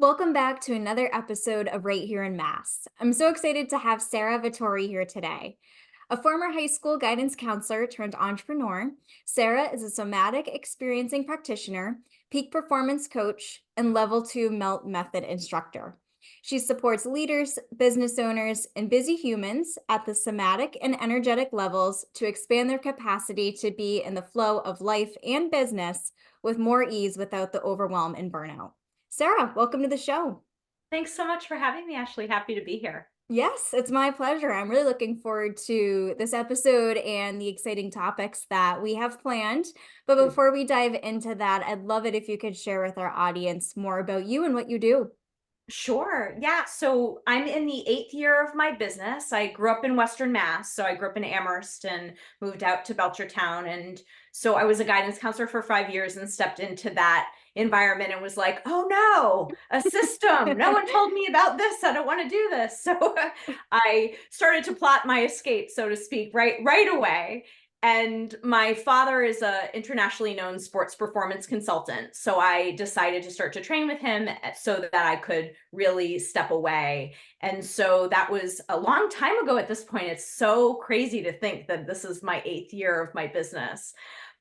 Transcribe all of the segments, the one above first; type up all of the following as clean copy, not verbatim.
Welcome back to another episode of Right Here in Mass. I'm so excited to have Sara Vatore here today. A former high school guidance counselor turned entrepreneur, Sara is a Somatic Experiencing Practitioner, Peak Performance Coach, and Level 2 MELT Method Instructor. She supports leaders, business owners, and busy humans at the somatic and energetic levels to expand their capacity to be in the flow of life and business with more ease without the overwhelm and burnout. Sara, welcome to the show. Thanks so much for having me, Ashley. Happy to be here. Yes, it's my pleasure. I'm really looking forward to this episode and the exciting topics that we have planned. But Good. before we dive into that, I'd love it if you could share with our audience more about you and what you do. Sure. Yeah. So I'm in the 8th year of my business. I grew up in Western Mass. So I grew up in Amherst and moved out to Belchertown. And so I was a guidance counselor for 5 years and stepped into that environment and was like, oh no, a system. No one told me about this. I don't want to do this. So I started to plot my escape, so to speak, right away. And my father is a internationally known sports performance consultant. So I decided to start to train with him so that I could really step away. And so that was a long time ago at this point. It's so crazy to think that this is my 8th year of my business.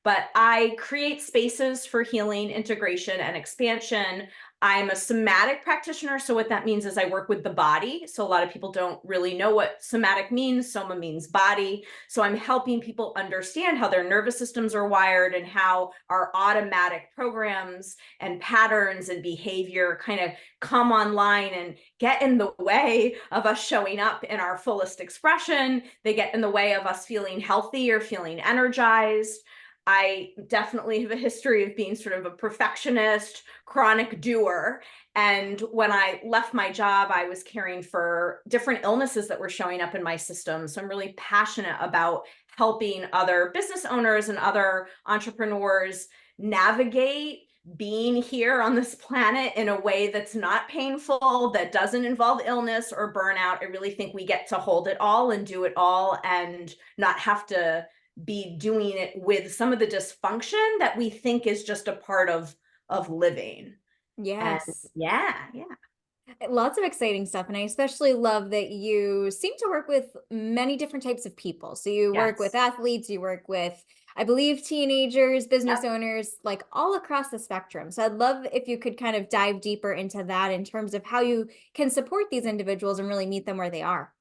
But I create spaces for healing, integration, and expansion. I'm a somatic practitioner. So what that means is I work with the body. So a lot of people don't really know what somatic means. Soma means body. So I'm helping people understand how their nervous systems are wired and how our automatic programs and patterns and behavior kind of come online and get in the way of us showing up in our fullest expression. They get in the way of us feeling healthy or feeling energized. I definitely have a history of being sort of a perfectionist, chronic doer. And when I left my job, I was caring for different illnesses that were showing up in my system. So I'm really passionate about helping other business owners and other entrepreneurs navigate being here on this planet in a way that's not painful, that doesn't involve illness or burnout. I really think we get to hold it all and do it all and not have to be doing it with some of the dysfunction that we think is just a part of living. And Yes, yeah. lots of exciting stuff. And I especially love that you seem to work with many different types of people. So you work with Yes. athletes, you work with, I believe, teenagers, business Yep. owners, like all across the spectrum. So I'd love if you could kind of dive deeper into that in terms of how you can support these individuals and really meet them where they are.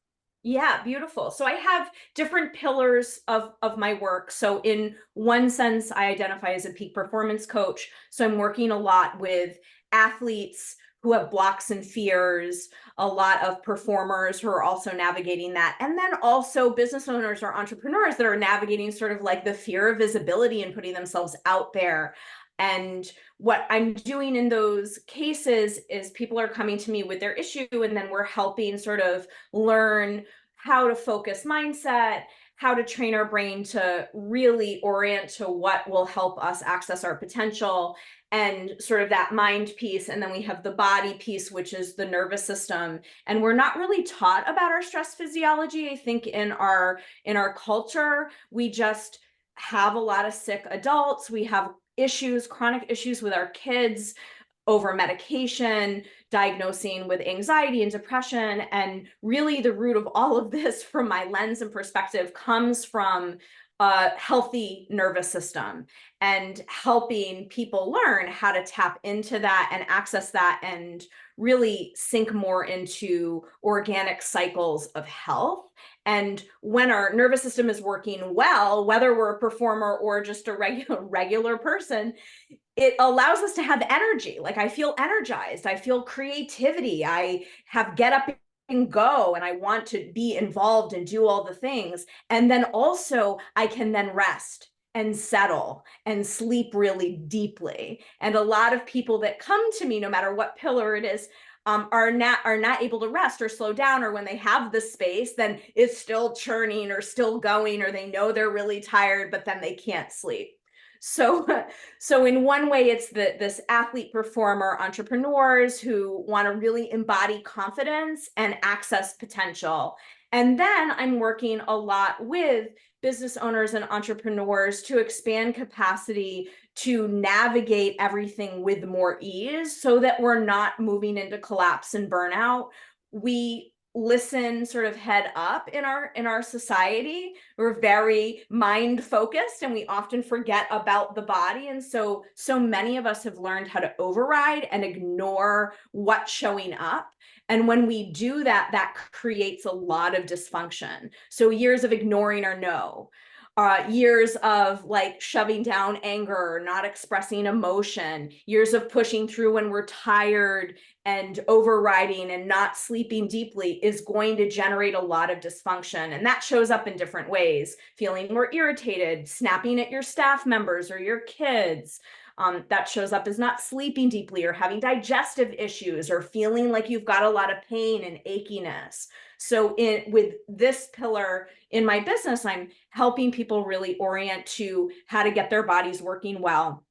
Yeah, beautiful. So I have different pillars of my work. So in one sense, I identify as a peak performance coach. So I'm working a lot with athletes who have blocks and fears, a lot of performers who are also navigating that, and then also business owners or entrepreneurs that are navigating sort of like the fear of visibility and putting themselves out there. And what I'm doing in those cases is people are coming to me with their issue, and then we're helping sort of learn how to focus mindset, how to train our brain to really orient to what will help us access our potential, and sort of that mind piece. And then we have the body piece, which is the nervous system. And we're not really taught about our stress physiology. I think in our culture, we just have a lot of sick adults. We have issues, chronic issues with our kids, over medication, diagnosing with anxiety and depression. And really, the root of all of this, from my lens and perspective, comes from a healthy nervous system and helping people learn how to tap into that and access that and really sink more into organic cycles of health. And when our nervous system is working well, whether we're a performer or just a regular person, it allows us to have energy. Like, I feel energized, I feel creativity, I have get up and go, and I want to be involved and do all the things. And then also I can then rest and settle and sleep really deeply. And a lot of people that come to me, no matter what pillar it is, are not able to rest or slow down, or when they have the space, then it's still churning or still going, or they know they're really tired, but then they can't sleep. So, so in one way, it's this athlete, performer, entrepreneurs who want to really embody confidence and access potential. And then I'm working a lot with business owners and entrepreneurs to expand capacity to navigate everything with more ease so that we're not moving into collapse and burnout. We listen sort of head up in our society. We're very mind focused and we often forget about the body, and so many of us have learned how to override and ignore what's showing up. And when we do that, that creates a lot of dysfunction. So years of ignoring our no, years of like shoving down anger, not expressing emotion, years of pushing through when we're tired and overriding and not sleeping deeply is going to generate a lot of dysfunction. And that shows up in different ways: feeling more irritated, snapping at your staff members or your kids. That shows up as not sleeping deeply or having digestive issues or feeling like you've got a lot of pain and achiness. So with this pillar in my business, I'm helping people really orient to how to get their bodies working well.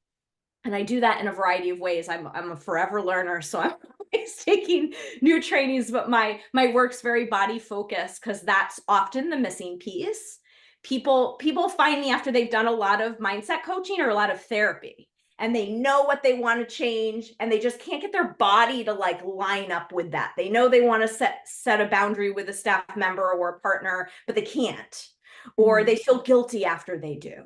And I do that in a variety of ways. I'm a forever learner, so I'm always taking new trainings, but my work's very body focused because that's often the missing piece. People find me after they've done a lot of mindset coaching or a lot of therapy, and they know what they want to change and they just can't get their body to like line up with that. They know they want to set a boundary with a staff member or a partner, but they can't, or Mhm. they feel guilty after they do,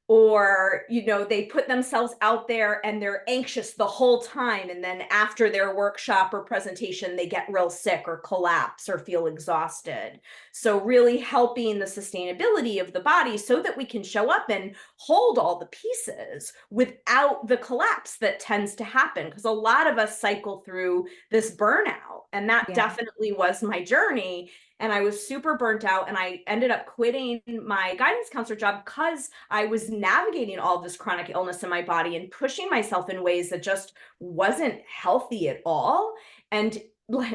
or they put themselves out there and they're anxious the whole time, and then after their workshop or presentation they get real sick or collapse or feel exhausted. So really helping the sustainability of the body so that we can show up and hold all the pieces without the collapse that tends to happen, because a lot of us cycle through this burnout, and that Yeah. definitely was my journey. And I was super burnt out, and I ended up quitting my guidance counselor job because I was navigating all this chronic illness in my body and pushing myself in ways that just wasn't healthy at all. And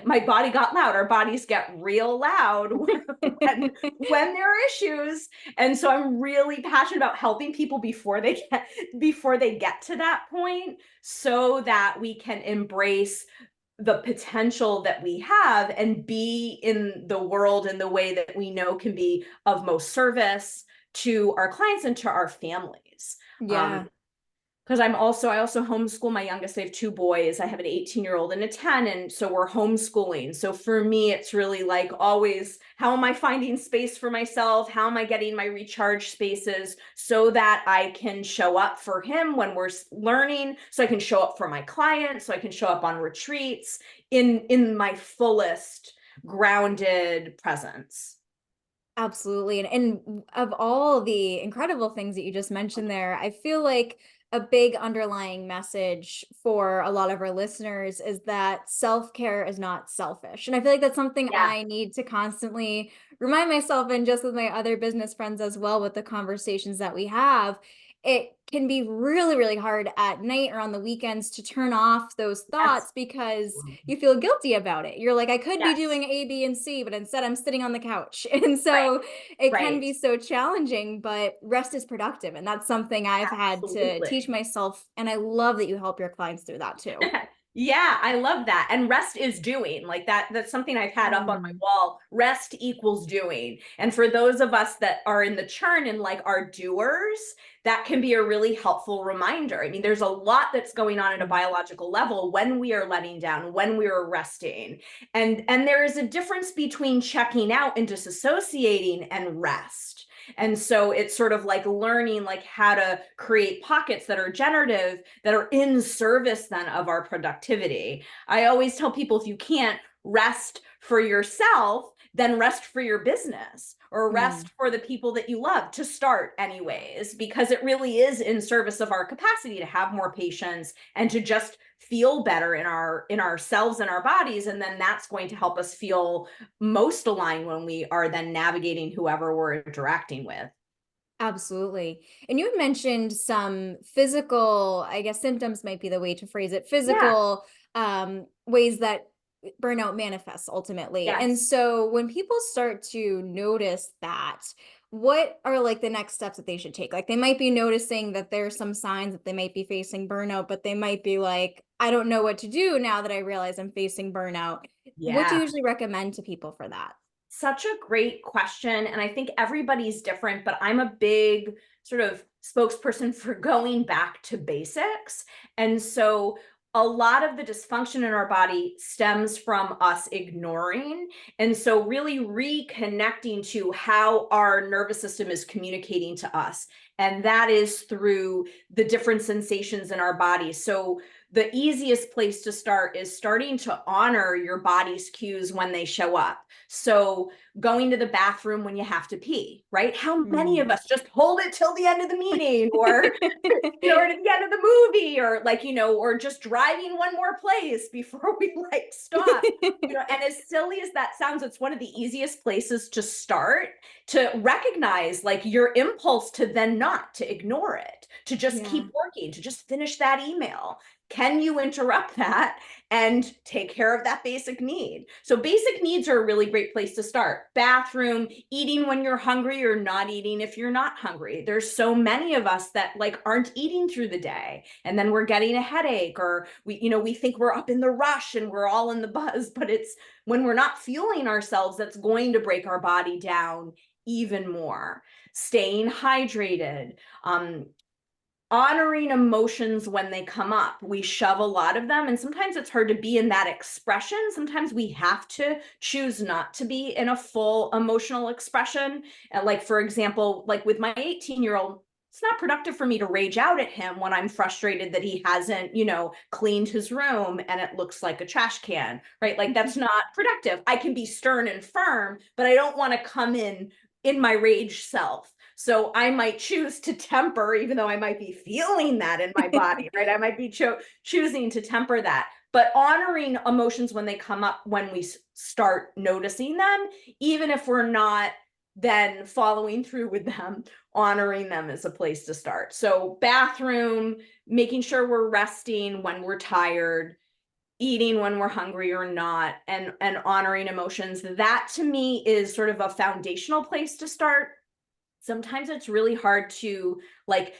my body got loud. Our bodies get real loud when there are issues. And so I'm really passionate about helping people before they get to that point, so that we can embrace the potential that we have and be in the world in the way that we know can be of most service to our clients and to our families. Yeah. Because I also homeschool my youngest. I have two boys. I have an 18-year-old and a 10, and so we're homeschooling. So for me, it's really like always, how am I finding space for myself? How am I getting my recharge spaces so that I can show up for him when we're learning, so I can show up for my clients, so I can show up on retreats in my fullest grounded presence. Absolutely. And of all the incredible things that you just mentioned there, I feel like a big underlying message for a lot of our listeners is that self-care is not selfish. And I feel like that's something Yeah. I need to constantly remind myself, and just with my other business friends as well, with the conversations that we have. It can be really, really hard at night or on the weekends to turn off those Yes. thoughts because you feel guilty about it. You're like, I could be Yes. doing A, B, and C, but instead I'm sitting on the couch. And Right. so it can Right. be so challenging, but rest is productive. And that's something I've had to Absolutely. teach myself. And I love that you help your clients through that too. Yeah, I love that. And rest is doing. Like that's something I've had up on my Mm. wall. Rest equals doing. And for those of us that are in the churn and like are doers, that can be a really helpful reminder. I mean, there's a lot that's going on at a Mm. biological level when we are letting down, when we are resting. And there is a difference between checking out and disassociating and rest. And so it's sort of like learning like how to create pockets that are generative, that are in service then of our productivity. I always tell people, if you can't rest for yourself, then rest for your business or Mm. rest for the people that you love, to start anyways, because it really is in service of our capacity to have more patience and to just feel better in ourselves and our bodies. And then that's going to help us feel most aligned when we are then navigating whoever we're interacting with. Absolutely. And you had mentioned some physical, I guess symptoms might be the way to phrase it, Yeah. physical ways that burnout manifests ultimately. And Yes. so when people start to notice that, what are like the next steps that they should take? Like they might be noticing that there's some signs that they might be facing burnout, but they might be like, I don't know what to do now that I realize I'm facing burnout. What do Yeah. you usually recommend to people for that? Such a great question. And I think everybody's different, but I'm a big sort of spokesperson for going back to basics. And so a lot of the dysfunction in our body stems from us ignoring. And so, really reconnecting to how our nervous system is communicating to us. And that is through the different sensations in our body. So, the easiest place to start is starting to honor your body's cues when they show up. So, going to the bathroom when you have to pee, right? How many of Mhm. us just hold it till the end of the meeting, or or to the end of the movie, or or just driving one more place before we stop. And as silly as that sounds, it's one of the easiest places to start, to recognize your impulse to then not to ignore it, to just Yeah. keep working, to just finish that email. Can you interrupt that and take care of that basic need? So basic needs are a really great place to start. Bathroom, eating when you're hungry or not eating if you're not hungry. There's so many of us that aren't eating through the day, and then we're getting a headache, or we think we're up in the rush and we're all in the buzz, but it's when we're not fueling ourselves that's going to break our body down even more. Staying hydrated, honoring emotions when they come up. We shove a lot of them, and sometimes it's hard to be in that expression. Sometimes we have to choose not to be in a full emotional expression. For example, with my 18-year-old, it's not productive for me to rage out at him when I'm frustrated that he hasn't, cleaned his room and it looks like a trash can, right? That's not productive. I can be stern and firm, but I don't want to come in my rage self. So I might choose to temper, even though I might be feeling that in my body, right? I might be choosing to temper that. But honoring emotions when they come up, when we start noticing them, even if we're not then following through with them, honoring them is a place to start. So bathroom, making sure we're resting when we're tired, eating when we're hungry or not, and honoring emotions. That to me is sort of a foundational place to start. Sometimes it's really hard to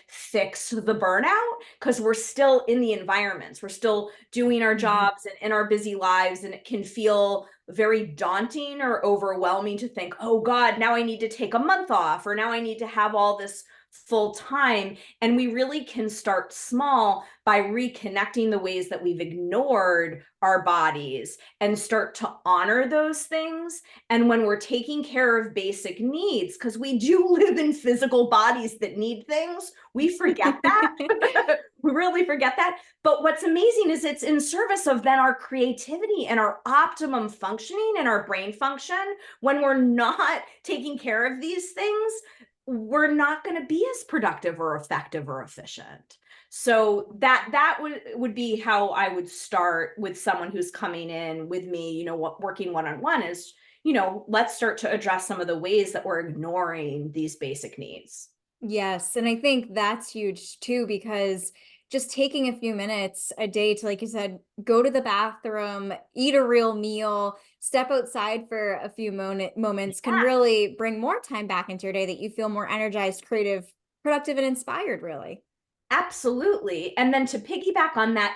fix the burnout because we're still in the environments, we're still doing our Mhm. jobs and in our busy lives, and it can feel very daunting or overwhelming to think, oh god, now I need to take a month off, or now I need to have all this full time. And we really can start small by reconnecting the ways that we've ignored our bodies and start to honor those things. And when we're taking care of basic needs, because we do live in physical bodies that need things, we forget that. We really forget that. But what's amazing is it's in service of then our creativity and our optimum functioning and our brain function. When we're not taking care of these things, we're not going to be as productive or effective or efficient. So that would be how I would start with someone who's coming in with me, working one-on-one is, let's start to address some of the ways that we're ignoring these basic needs. Yes, and I think that's huge too, because just taking a few minutes a day to, like you said, go to the bathroom, eat a real meal, step outside for a few moments can Yeah, really bring more time back into your day that you feel more energized, creative, productive, and inspired, really. absolutely. And then to piggyback on that,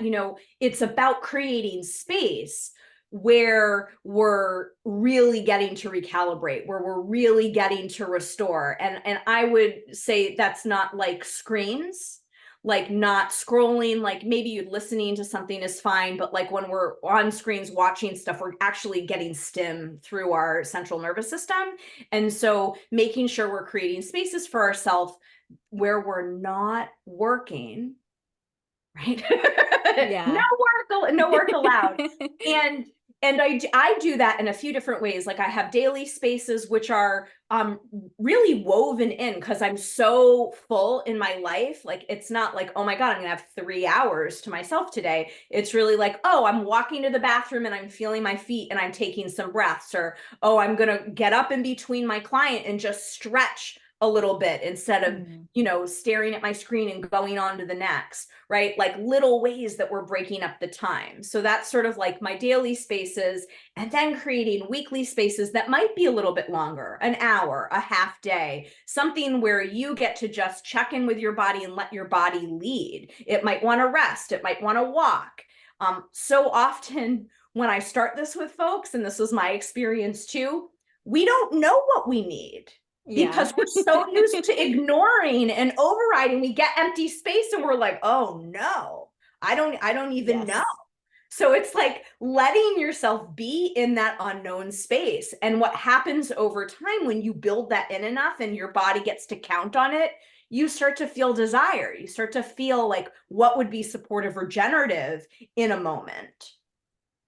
it's about creating space where we're really getting to recalibrate, where we're really getting to restore. And I would say that's not like screens, like not scrolling, like maybe you listening to something is fine, but when we're on screens watching stuff, we're actually getting stim through our central nervous system. And so making sure we're creating spaces for ourselves where we're not working, right? no Yeah. no work allowed. And I do that in a few different ways. I have daily spaces which are really woven in because I'm so full in my life. It's not like, oh my god, I'm gonna have 3 hours to myself today. It's really like, oh, I'm walking to the bathroom and I'm feeling my feet and I'm taking some breaths, or oh, I'm gonna get up in between my client and just stretch a little bit instead of Mhm. staring at my screen and going on to the next, right? Little ways that we're breaking up the time. So that's sort of my daily spaces, and then creating weekly spaces that might be a little bit longer, an hour, a half day, something where you get to just check in with your body and let your body lead. It might want to rest, it might want to walk. So often when I start this with folks, and this was my experience too, we don't know what we need Yeah. because we're so used to ignoring and overriding. We get empty space and we're like, oh no, I don't even know. Yes. So it's like letting yourself be in that unknown space. And what happens over time when you build that in enough and your body gets to count on it, you start to feel desire. You start to feel like what would be supportive or generative in a moment.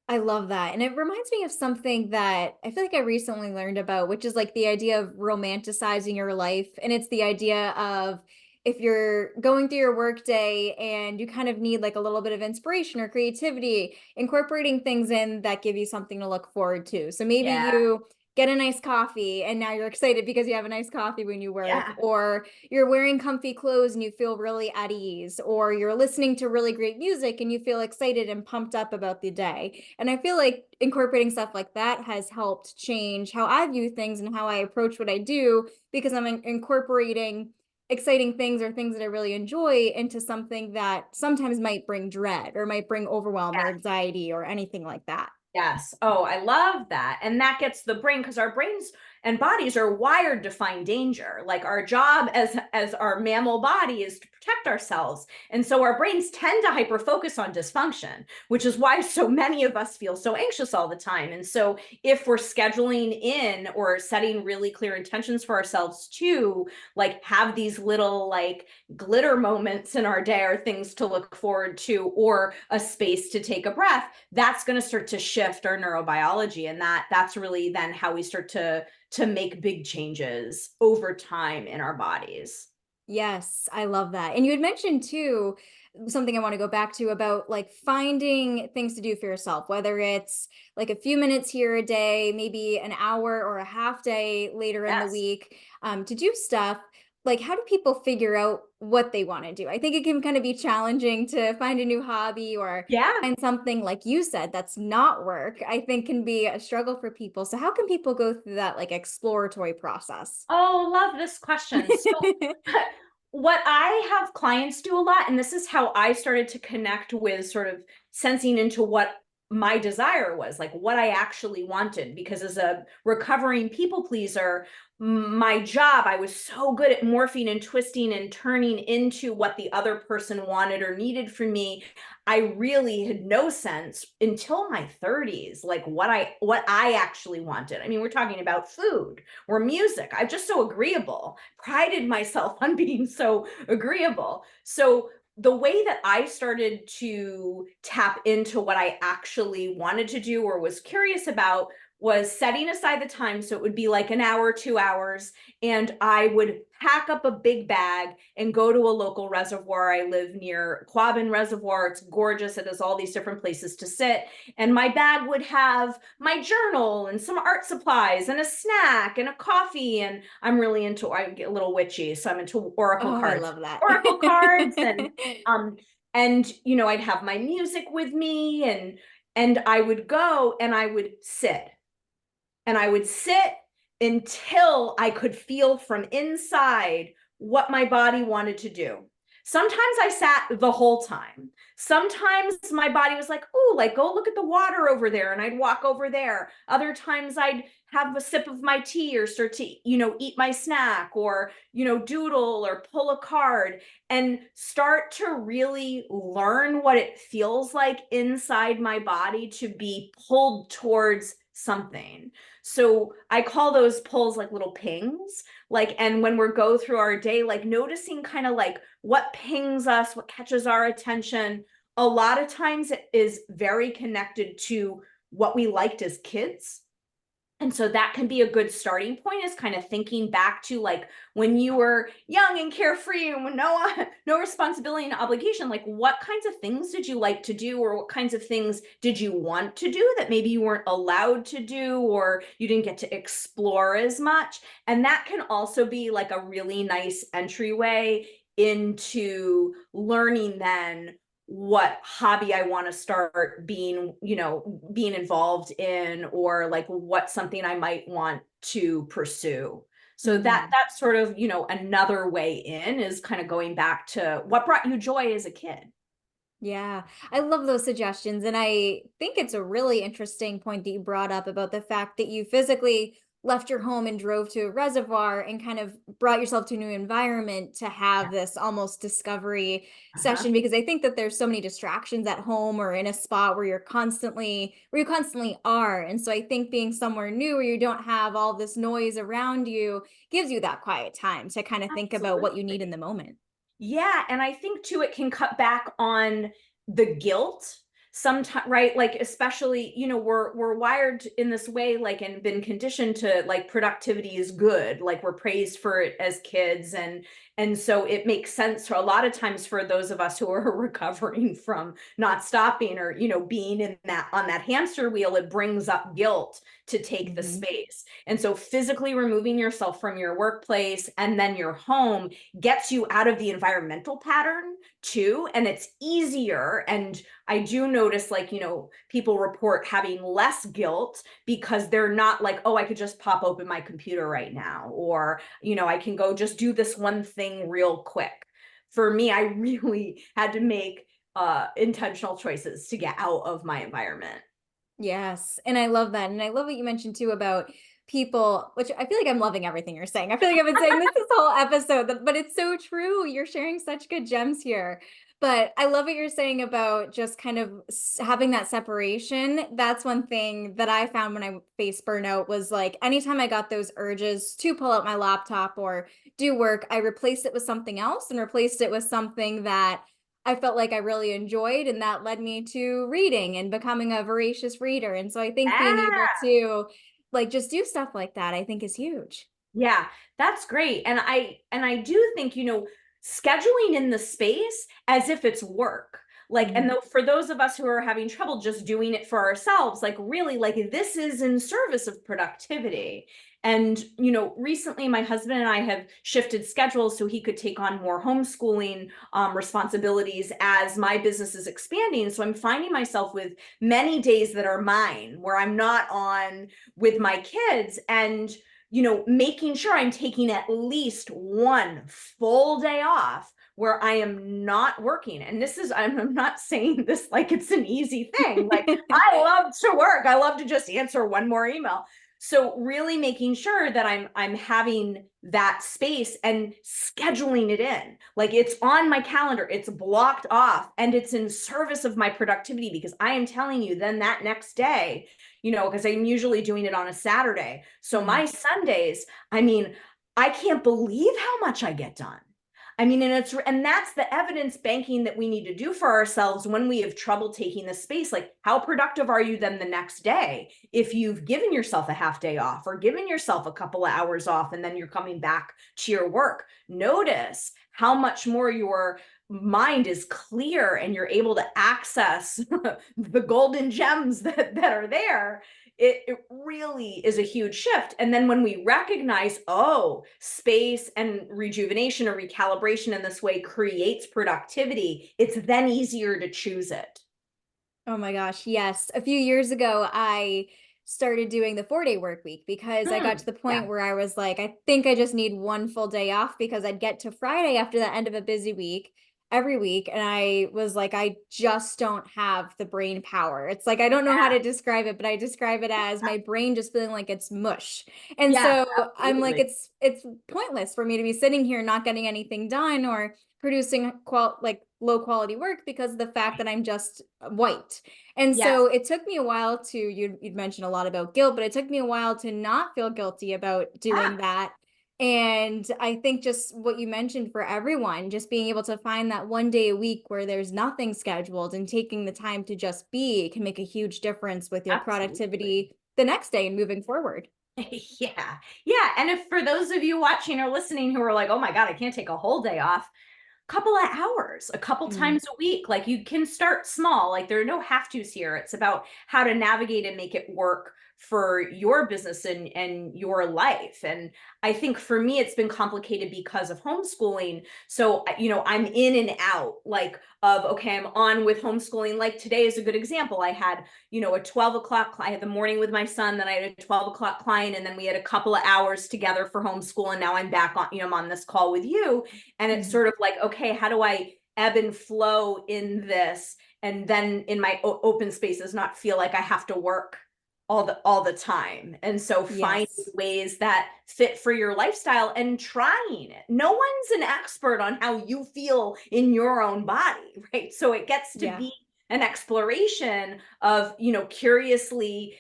I love that. And it reminds me of something that I feel like I recently learned about, which is like the idea of romanticizing your life. And it's the idea of if you're going through your workday and you kind of need like a little bit of inspiration or creativity, incorporating things in that give you something to look forward to. So maybe Yeah. you get a nice coffee and now you're excited because you have a nice coffee when you work, Yeah. or you're wearing comfy clothes and you feel really at ease, or you're listening to really great music and you feel excited and pumped up about the day. And I feel like incorporating stuff like that has helped change how I view things and how I approach what I do, because I'm incorporating exciting things or things that I really enjoy into something that sometimes might bring dread or might bring overwhelm or anxiety or anything like that. Yes. Oh, I love that. And that gets the brain, because our brains and bodies are wired to find danger. Like our job as our mammal body is to protect ourselves. And so our brains tend to hyper focus on dysfunction, which is why so many of us feel so anxious all the time. And so if we're scheduling in or setting really clear intentions for ourselves to like have these little like glitter moments in our day or things to look forward to or a space to take a breath, that's going to start to shift our neurobiology, and that's really then how we start to make big changes over time in our bodies. Yes, I love that. And you had mentioned too, something I want to go back to about like finding things to do for yourself, whether it's like a few minutes here a day, maybe an hour or a half day later in the Yes. week, to do stuff. Like, how do people figure out what they want to do? I think it can kind of be challenging to find a new hobby or Yeah. find something, like you said, that's not work. I think can be a struggle for people. So, how can people go through that like exploratory process? Oh, love this question. So what I have clients do a lot, and this is how I started to connect with sort of sensing into what my desire was, like what I actually wanted. Because as a recovering people pleaser, my job, I was so good at morphing and twisting and turning into what the other person wanted or needed from me. I really had no sense until my 30s, like what I actually wanted. I mean, we're talking about food or music. I'm just so agreeable, prided myself on being so agreeable. So the way that I started to tap into what I actually wanted to do or was curious about was setting aside the time. So it would be like an hour, 2 hours, and I would pack up a big bag and go to a local reservoir. I live near Quabbin Reservoir. It's gorgeous. It has all these different places to sit. And my bag would have my journal and some art supplies and a snack and a coffee. And I'm really into, I get a little witchy, so I'm into oracle Oh, I cards. love that. Oracle cards um I'd have my music with me, and I would go and I would sit until I could feel from inside what my body wanted to do. Sometimes I sat the whole time. Sometimes my body was like, oh, like go look at the water over there. And I'd walk over there. Other times I'd have a sip of my tea or start to, eat my snack or, doodle or pull a card and start to really learn what it feels like inside my body to be pulled towards something. So I call those pulls like little pings. Like, and when we go through our day, like noticing kind of like what pings us, what catches our attention. A lot of times it is very connected to what we liked as kids. And so that can be a good starting point, is kind of thinking back to like when you were young and carefree and with no responsibility and obligation, like what kinds of things did you like to do, or what kinds of things did you want to do that maybe you weren't allowed to do or you didn't get to explore as much. And that can also be like a really nice entryway into learning then what hobby I want to start being involved in, or like what's something I might want to pursue. So Mhm. that's sort of, another way in, is kind of going back to what brought you joy as a kid. Yeah, I love those suggestions. And I think it's a really interesting point that you brought up about the fact that you physically left your home and drove to a reservoir and kind of brought yourself to a new environment to have this almost discovery Uh-huh. session, because I think that there's so many distractions at home or in a spot where you constantly are. And so I think being somewhere new where you don't have all this noise around you gives you that quiet time to kind of think about what you need in Absolutely. the moment. Yeah, and I think too it can cut back on the guilt sometimes, right? Like especially, we're wired in this way, like, and been conditioned to like productivity is good, like we're praised for it as kids, and so it makes sense for a lot of times for those of us who are recovering from not stopping or being in that on that hamster wheel, it brings up guilt to take the Mhm. space. And so physically removing yourself from your workplace and then your home gets you out of the environmental pattern too, and it's easier. And I do notice, like, people report having less guilt because they're not like, oh, I could just pop open my computer right now, or I can go just do this one thing real quick. For me, I really had to make intentional choices to get out of my environment. Yes, and I love that, and I love what you mentioned too about people, which I feel like I'm loving everything you're saying. I feel like I've been saying this whole episode, but it's so true. You're sharing such good gems here. But I love what you're saying about just kind of having that separation. That's one thing that I found when I faced burnout was like anytime I got those urges to pull out my laptop or do work, I replaced it with something else and replaced it with something that I felt like I really enjoyed, and that led me to reading and becoming a voracious reader. And so I think being able Ah, to like just do stuff like that, I think is huge. yeah, that's great. And I do think, scheduling in the space as if it's work. Like, and Mhm. though for those of us who are having trouble just doing it for ourselves, like really, like this is in service of productivity. And, recently my husband and I have shifted schedules so he could take on more homeschooling responsibilities as my business is expanding. So I'm finding myself with many days that are mine where I'm not on with my kids, and making sure I'm taking at least one full day off where I am not working. And this is, I'm not saying this like it's an easy thing. Like, I love to work. I love to just answer one more email. So really making sure that I'm having that space and scheduling it in. Like it's on my calendar, it's blocked off, and it's in service of my productivity, because I am telling you, then that next day, because I'm usually doing it on a Saturday. So my Mhm. Sundays, I mean, I can't believe how much I get done. I mean, and that's the evidence banking that we need to do for ourselves when we have trouble taking the space. Like, how productive are you then the next day if you've given yourself a half day off or given yourself a couple of hours off and then you're coming back to your work? Notice how much more your mind is clear and you're able to access the golden gems that are there. It really is a huge shift. And then when we recognize, oh, space and rejuvenation or recalibration in this way creates productivity, it's then easier to choose it. Oh my gosh, yes. A few years ago, I started doing the 4-day work week because I got to the Yeah. point where I was like, I think I just need one full day off because I'd get to Friday after the end of a busy week every week. And I was like, I just don't have the brain power. It's like, I don't know how to describe it, but I describe it as my brain just feeling like it's mush. And Yes, so I'm like, absolutely. it's pointless for me to be sitting here not getting anything done or producing like low quality work because of the fact that I'm just white. And Yes. so it took me a while to you'd mentioned a lot about guilt, but it took me a while to not feel guilty about Yeah, doing that. And I think just what you mentioned for everyone, just being able to find that one day a week where there's nothing scheduled and taking the time to just be can make a huge difference with your absolutely. productivity the next day and moving forward. Yeah. Yeah. And if for those of you watching or listening who are like, oh my God, I can't take a whole day off, couple of hours, a couple Mm. times a week. Like you can start small. Like there are no have tos here. It's about how to navigate and make it work for your business and your life. And I think for me, it's been complicated because of homeschooling. So, I'm in and out like of, okay, I'm on with homeschooling. Like today is a good example. I had, a 12 o'clock, I had the morning with my son, then I had a 12 o'clock client, and then we had a couple of hours together for homeschool. And now I'm back on, I'm on this call with you. And it's Mhm. sort of like, okay, how do I ebb and flow in this? And then in my open spaces, not feel like I have to work all the time. And so finding Yes. ways that fit for your lifestyle and trying it. No one's an expert on how you feel in your own body, right? So it gets to Yeah. be an exploration of, curiously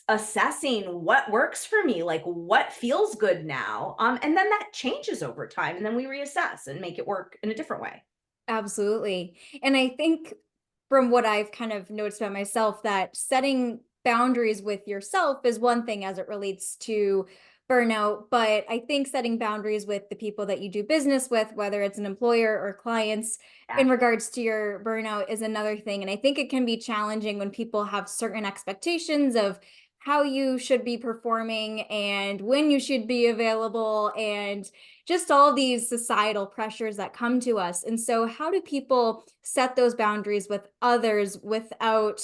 assessing what works for me, like what feels good now. And then that changes over time. And then we reassess and make it work in a different way. Absolutely. And I think from what I've kind of noticed about myself, that setting boundaries with yourself is one thing as it relates to burnout. But I think setting boundaries with the people that you do business with, whether it's an employer or clients, Yeah. in regards to your burnout is another thing. And I think it can be challenging when people have certain expectations of how you should be performing and when you should be available and just all these societal pressures that come to us. And so, how do people set those boundaries with others without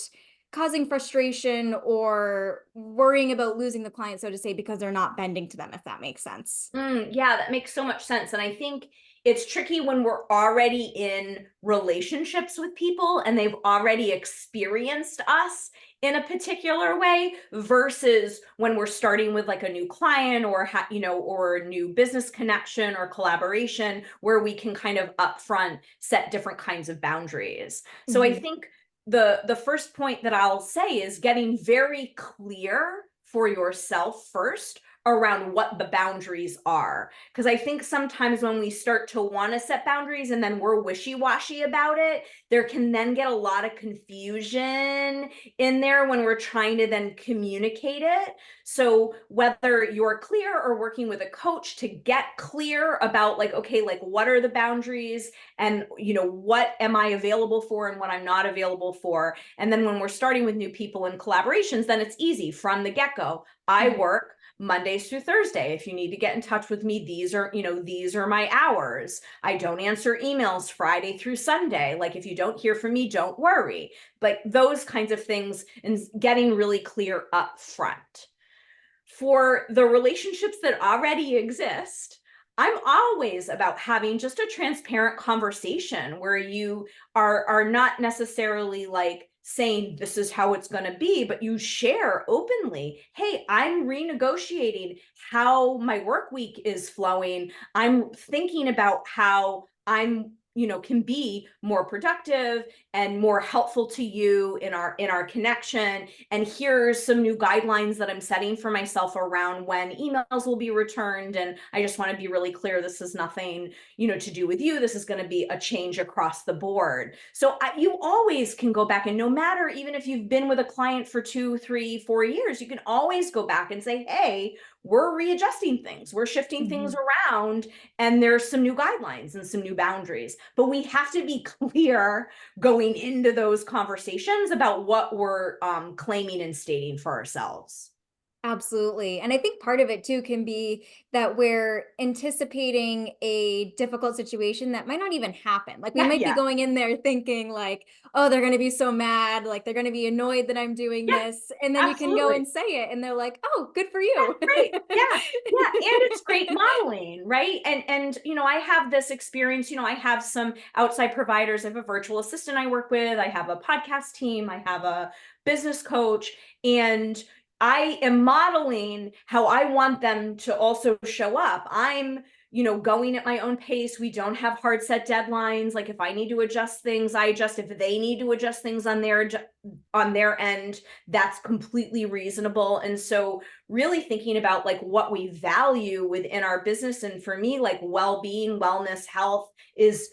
causing frustration or worrying about losing the client, so to say, because they're not bending to them, if that makes sense? Yeah, that makes so much sense. And I think it's tricky when we're already in relationships with people and they've already experienced us in a particular way versus when we're starting with like a new client or or a new business connection or collaboration where we can kind of upfront set different kinds of boundaries. So I Mhm. think the first point that I'll say is getting very clear for yourself first around what the boundaries are. Because I think sometimes when we start to want to set boundaries and then we're wishy washy about it, there can then get a lot of confusion in there when we're trying to then communicate it. So whether you're clear or working with a coach to get clear about like, okay, like what are the boundaries and, what am I available for and what I'm not available for. And then when we're starting with new people and collaborations, then it's easy from the get go. I Mhm. work Mondays through Thursday. If you need to get in touch with me, these are my hours. I don't answer emails Friday through Sunday. Like if you don't hear from me, don't worry. Like those kinds of things and getting really clear up front. For the relationships that already exist, I'm always about having just a transparent conversation where you are not necessarily like saying this is how it's going to be, but you share openly, hey, I'm renegotiating how my work week is flowing. I'm thinking about how I'm can be more productive and more helpful to you in our connection, and here's some new guidelines that I'm setting for myself around when emails will be returned. And I just want to be really clear, this is nothing, to do with you. This is going to be a change across the board. So you always can go back, and no matter, even if you've been with a client for 2, 3, 4 years, you can always go back and say, hey, we're readjusting things, we're shifting things Mhm. around, and there's some new guidelines and some new boundaries. But we have to be clear going into those conversations about what we're claiming and stating for ourselves. Absolutely. And I think part of it too can be that we're anticipating a difficult situation that might not even happen. Like we might be Yeah, going in there thinking like, oh, they're going to be so mad, like they're going to be annoyed that I'm doing yeah, this. And then you can go absolutely. and say it and they're like, oh, good for That's you. great. Yeah. Yeah. And it's great modeling, right? And I have this experience, I have some outside providers. I have a virtual assistant I work with. I have a podcast team. I have a business coach. And I am modeling how I want them to also show up. I'm going at my own pace. We don't have hard set deadlines. Like if I need to adjust things, I adjust. If they need to adjust things on their end, that's completely reasonable. And so really thinking about like what we value within our business, and for me, like well-being, wellness, health is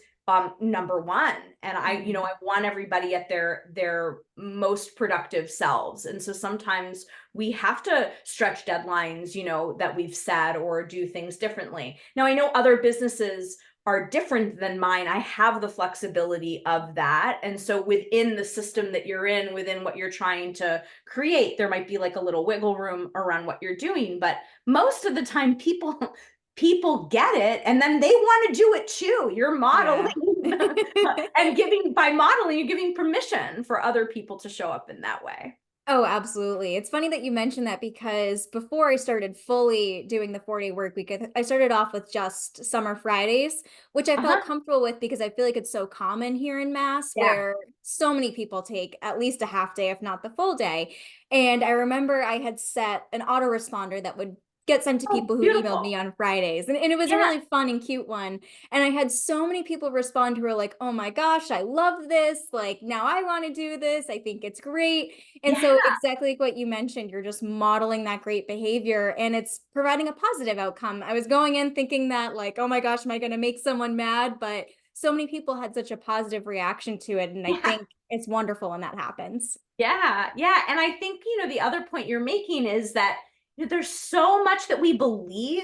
number one. And Mhm. I want everybody at their most productive selves. And so sometimes we have to stretch deadlines, that we've set, or do things differently. Now I know other businesses are different than mine. I have the flexibility of that. And so within the system that you're in, within what you're trying to create, there might be like a little wiggle room around what you're doing. But most of the time people get it, and then they want to do it too. You're modeling Yeah. and giving, by modeling, you're giving permission for other people to show up in that way. Oh, absolutely. It's funny that you mentioned that because before I started fully doing the 4-day work week, I started off with just summer Fridays, which I Uh-huh. felt comfortable with because I feel like it's so common here in Mass Yeah. where so many people take at least a half day, if not the full day. And I remember I had set an autoresponder that would get sent to Oh, people who emailed me beautiful. on Fridays. And it was a Yeah. really fun and cute one. And I had so many people respond who were like, oh my gosh, I love this. Like, now I want to do this. I think it's great. And Yeah. so exactly like what you mentioned, you're just modeling that great behavior and it's providing a positive outcome. I was going in thinking that like, oh my gosh, am I going to make someone mad? But so many people had such a positive reaction to it. And I Yeah. think it's wonderful when that happens. Yeah, yeah. And I think, the other point you're making is that there's so much that we believe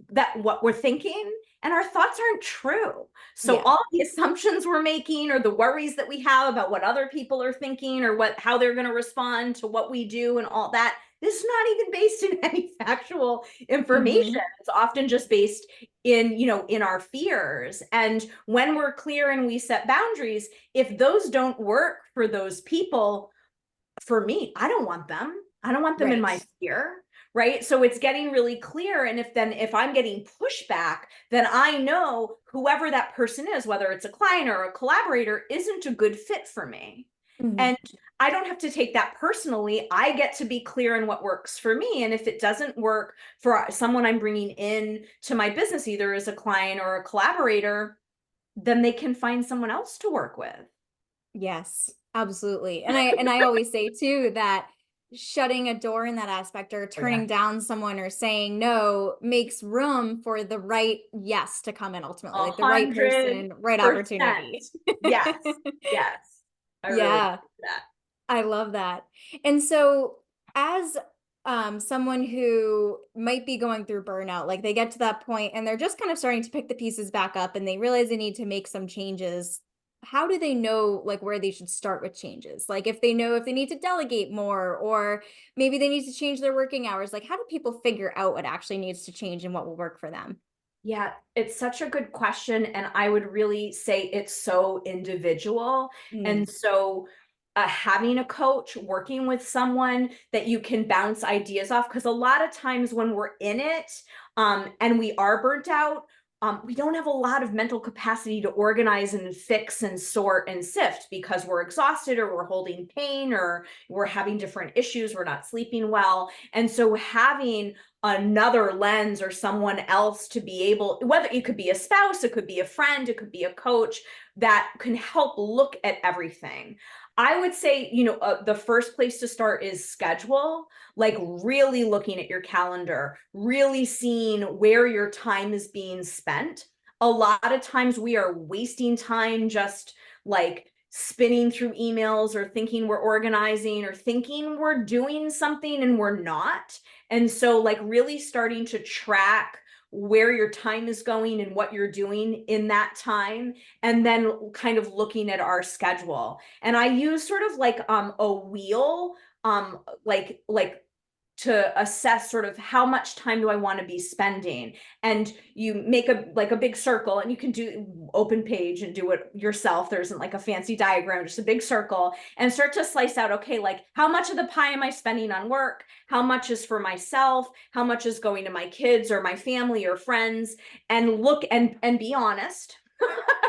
that what we're thinking, and our thoughts aren't true. So Yeah. all the assumptions we're making or the worries that we have about what other people are thinking or how they're going to respond to what we do and all that, this is not even based in any factual information. Hmm. It's often just based in our fears. And when we're clear and we set boundaries, if those don't work for those people, for me, I don't want them. I don't want them in Right. my sphere. Right. So it's getting really clear. And if I'm getting pushback, then I know whoever that person is, whether it's a client or a collaborator, isn't a good fit for me. Mhm. And I don't have to take that personally. I get to be clear in what works for me. And if it doesn't work for someone I'm bringing in to my business, either as a client or a collaborator, then they can find someone else to work with. Yes, absolutely. And I always say too that shutting a door in that aspect or Oh, yeah. turning down someone or saying no makes room for the right yes to come in ultimately, A like the right hundred person, right percent. opportunity. Yes. Yes. I really Yeah, like that. I love that. And so as someone who might be going through burnout, like they get to that point and they're just kind of starting to pick the pieces back up and they realize they need to make some changes. How do they know like where they should start with changes? Like if they know if they need to delegate more or maybe they need to change their working hours, like how do people figure out what actually needs to change and what will work for them? Yeah, it's such a good question. And I would really say it's so individual. Mm, And so having a coach, working with someone that you can bounce ideas off, because a lot of times when we're in it and we are burnt out, we don't have a lot of mental capacity to organize and fix and sort and sift because we're exhausted or we're holding pain or we're having different issues, we're not sleeping well. And so having another lens or someone else to be able, whether it could be a spouse, it could be a friend, it could be a coach that can help look at everything. I would say, the first place to start is schedule, like really looking at your calendar, really seeing where your time is being spent. A lot of times we are wasting time just like spinning through emails or thinking we're organizing or thinking we're doing something and we're not. And so, like, really starting to track where your time is going and what you're doing in that time, and then kind of looking at our schedule. And I use sort of like a wheel, like to assess sort of how much time do I want to be spending. And you make a big circle, and you can do open page and do it yourself. There isn't like a fancy diagram, just a big circle, and start to slice out, okay, like how much of the pie am I spending on work? How much is for myself? How much is going to my kids or my family or friends? And look and be honest.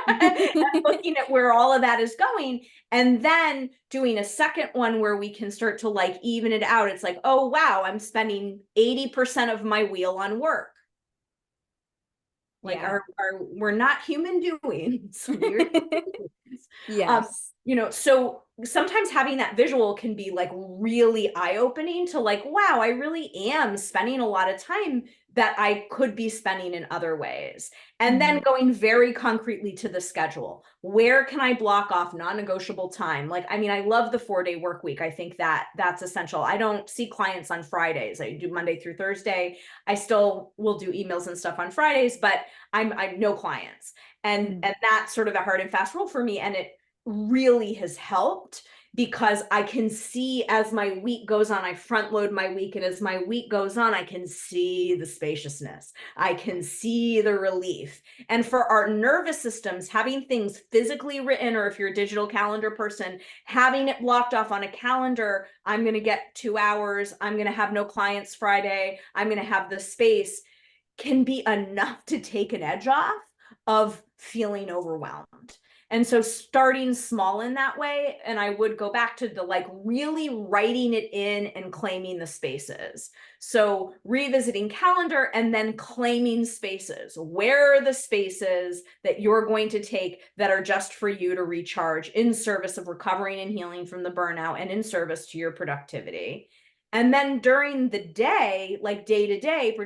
And looking at where all of that is going, and then doing a second one where we can start to like even it out. It's like, oh wow, I'm spending 80% of my wheel on work. Like yeah. our we're not human doings. We're things. Yes. So sometimes having that visual can be like really eye-opening to like, wow, I really am spending a lot of time that I could be spending in other ways. And then Mhm. going very concretely to the schedule. Where can I block off non-negotiable time? Like, I mean, I love the 4-day work week. I think that that's essential. I don't see clients on Fridays. I do Monday through Thursday. I still will do emails and stuff on Fridays, but I'm no clients. And Mm. that's sort of a hard and fast rule for me. And it really has helped because I can see as my week goes on, I front load my week. And as my week goes on, I can see the spaciousness. I can see the relief. And for our nervous systems, having things physically written, or if you're a digital calendar person, having it blocked off on a calendar, I'm going to get 2 hours. I'm going to have no clients Friday. I'm going to have the space, can be enough to take an edge off of feeling overwhelmed. And so starting small in that way, and I would go back to the like really writing it in and claiming the spaces. So revisiting calendar and then claiming spaces. Where are the spaces that you're going to take that are just for you to recharge in service of recovering and healing from the burnout and in service to your productivity? And then during the day, like day to day,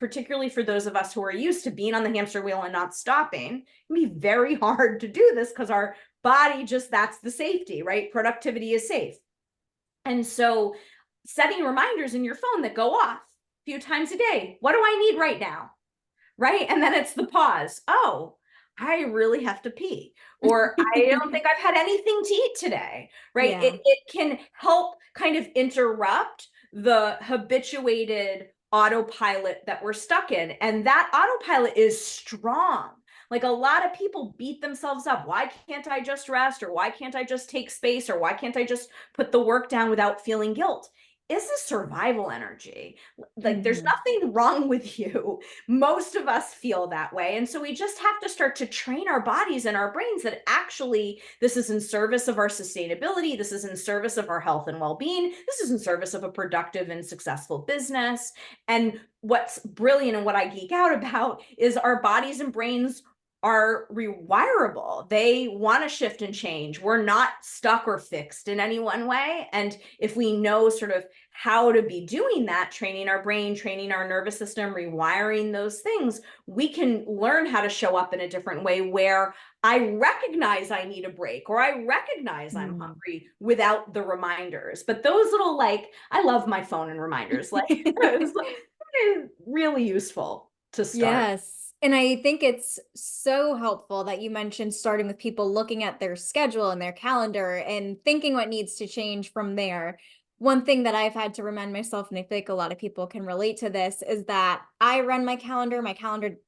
particularly for those of us who are used to being on the hamster wheel and not stopping, it can be very hard to do this because our body just, that's the safety, right? Productivity is safe. And so setting reminders in your phone that go off a few times a day. What do I need right now? Right? And then it's the pause. Oh, I really have to pee, or I don't think I've had anything to eat today, right? Yeah. It can help kind of interrupt the habituated autopilot that we're stuck in. And that autopilot is strong. Like a lot of people beat themselves up. Why can't I just rest? Or why can't I just take space? Or why can't I just put the work down without feeling guilt? Is a survival energy. Like there's Mhm. nothing wrong with you. Most of us feel that way. And so we just have to start to train our bodies and our brains that actually this is in service of our sustainability. This is in service of our health and well-being. This is in service of a productive and successful business. And what's brilliant and what I geek out about is our bodies and brains are rewirable. They want to shift and change. We're not stuck or fixed in any one way. And if we know sort of how to be doing that, training our brain, training our nervous system, rewiring those things, we can learn how to show up in a different way where I recognize I need a break, or I recognize I'm Mm. hungry without the reminders. But those little, like, I love my phone and reminders. Like, it's really useful to start. Yes. And I think it's so helpful that you mentioned starting with people looking at their schedule and their calendar and thinking what needs to change from there. One thing that I've had to remind myself, and I think a lot of people can relate to this, is that I run my calendar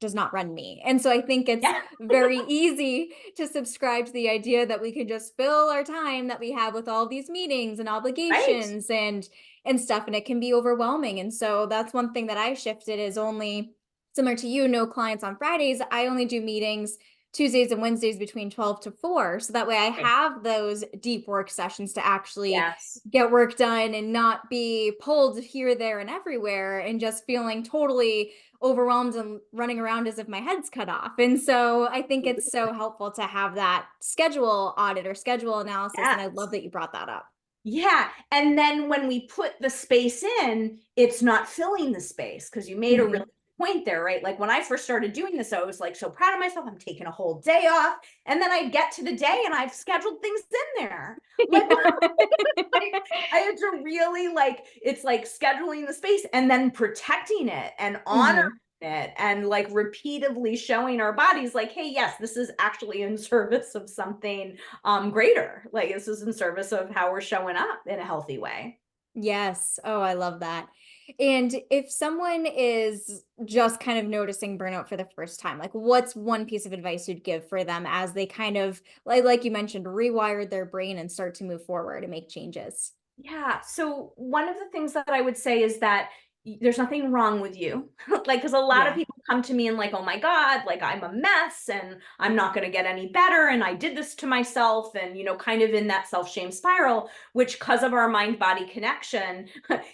does not run me. And so I think it's Yeah, very easy to subscribe to the idea that we can just fill our time that we have with all these meetings and right. obligations and stuff, and it can be overwhelming. And so that's one thing that I shifted is only similar to you, no clients on Fridays. I only do meetings Tuesdays and Wednesdays between 12 to 4. So that way I Okay. have those deep work sessions to actually Yes. get work done and not be pulled here, there, and everywhere and just feeling totally overwhelmed and running around as if my head's cut off. And so I think it's so helpful to have that schedule audit or schedule analysis. And I love Yes. that you brought that up. Yeah. And then when we put the space in, it's not filling the space, because you made a really Mhm. good point there, right? Like when I first started doing this, I was like so proud of myself. I'm taking a whole day off. And then I get to the day and I've scheduled things in there. Like, like I had to really, like, it's like scheduling the space and then protecting it and honoring Mhm. it and like repeatedly showing our bodies like, hey, yes, this is actually in service of something greater. Like this is in service of how we're showing up in a healthy way. Yes. Oh, I love that. And if someone is just kind of noticing burnout for the first time, like what's one piece of advice you'd give for them as they kind of like you mentioned, rewire their brain and start to move forward and make changes? Yeah. So one of the things that I would say is that there's nothing wrong with you. Like, because a lot of Yeah. people come to me and like, oh my God, like I'm a mess and I'm not going to get any better. And I did this to myself. And, kind of in that self-shame spiral, which because of our mind-body connection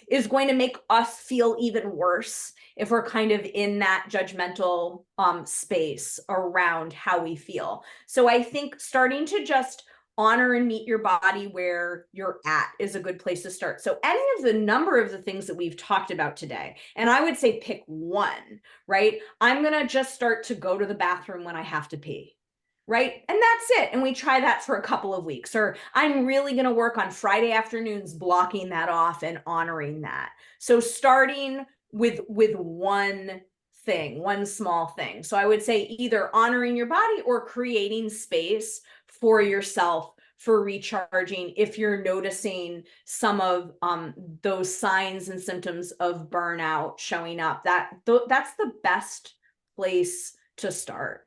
is going to make us feel even worse if we're kind of in that judgmental space around how we feel. So I think starting to just honor and meet your body where you're at is a good place to start. So any of the number of the things that we've talked about today, and I would say pick one, right? I'm going to just start to go to the bathroom when I have to pee. Right. And that's it. And we try that for a couple of weeks. Or I'm really going to work on Friday afternoons, blocking that off and honoring that. So starting with one thing, one small thing. So I would say either honoring your body or creating space for yourself for recharging if you're noticing some of those signs and symptoms of burnout showing up. That's the best place to start.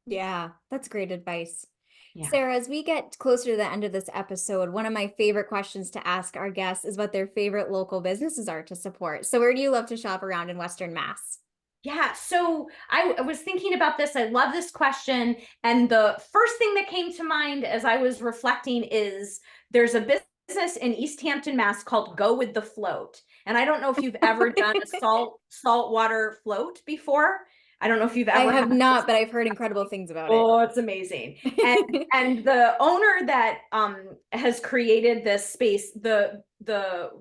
Yeah, that's great advice. Yeah. Sarah, as we get closer to the end of this episode, one of my favorite questions to ask our guests is what their favorite local businesses are to support. So where do you love to shop around in Western Mass? Yeah, so I was thinking about this. I love this question. And the first thing that came to mind as I was reflecting is there's a business in East Hampton, Mass called Go with the Float. And I don't know if you've ever done a saltwater float before. I don't know if you've I ever had. have not, but I've heard incredible things about it. Oh, it's amazing. And the owner that has created this space, the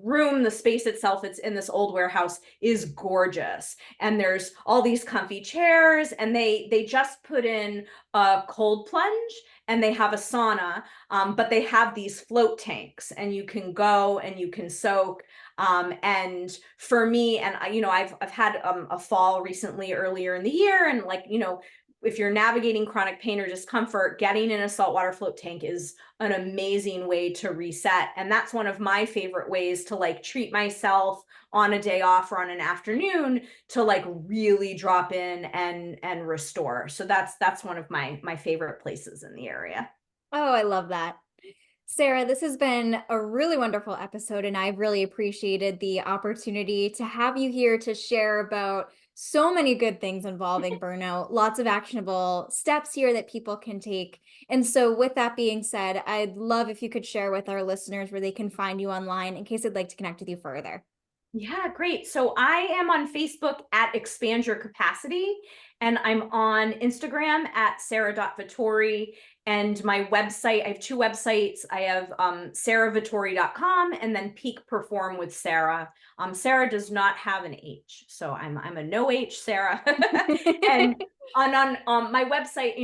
room, the space itself, it's in this old warehouse, is gorgeous. And there's all these comfy chairs, and they just put in a cold plunge, and they have a sauna, but they have these float tanks, and you can go and you can soak. And for me, and I've had a fall recently earlier in the year, and if you're navigating chronic pain or discomfort, getting in a saltwater float tank is an amazing way to reset. And that's one of my favorite ways to treat myself on a day off or on an afternoon to really drop in and restore. So that's one of my favorite places in the area. Oh, I love that. Sarah, this has been a really wonderful episode, and I've really appreciated the opportunity to have you here to share about so many good things involving burnout, lots of actionable steps here that people can take. And so, with that being said, I'd love if you could share with our listeners where they can find you online in case they'd like to connect with you further. Yeah, great. So I am on Facebook at Expand Your Capacity, and I'm on Instagram at Sara.Vatore. And my website, I have two websites. I have saravatore.com and then Peak Perform with Sara. Sara does not have an H, so I'm a no H Sara. And on my website,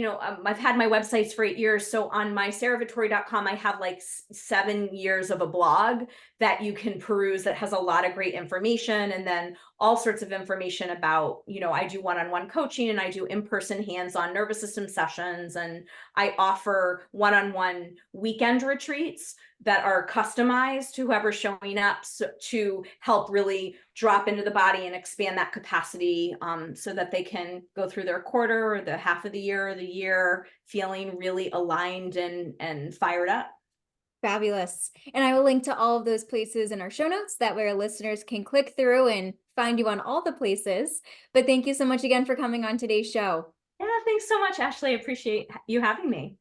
I've had my websites for 8 years. So on my saravatore.com, I have 7 years of a blog that you can peruse that has a lot of great information, and then all sorts of information about, I do one-on-one coaching, and I do in-person hands-on nervous system sessions, and I offer one-on-one weekend retreats that are customized to whoever's showing up, to help really drop into the body and expand that capacity, so that they can go through their quarter or the half of the year or the year feeling really aligned and fired up. Fabulous. And I will link to all of those places in our show notes. That way our listeners can click through and find you on all the places. But thank you so much again for coming on today's show. Yeah, thanks so much, Ashley. I appreciate you having me.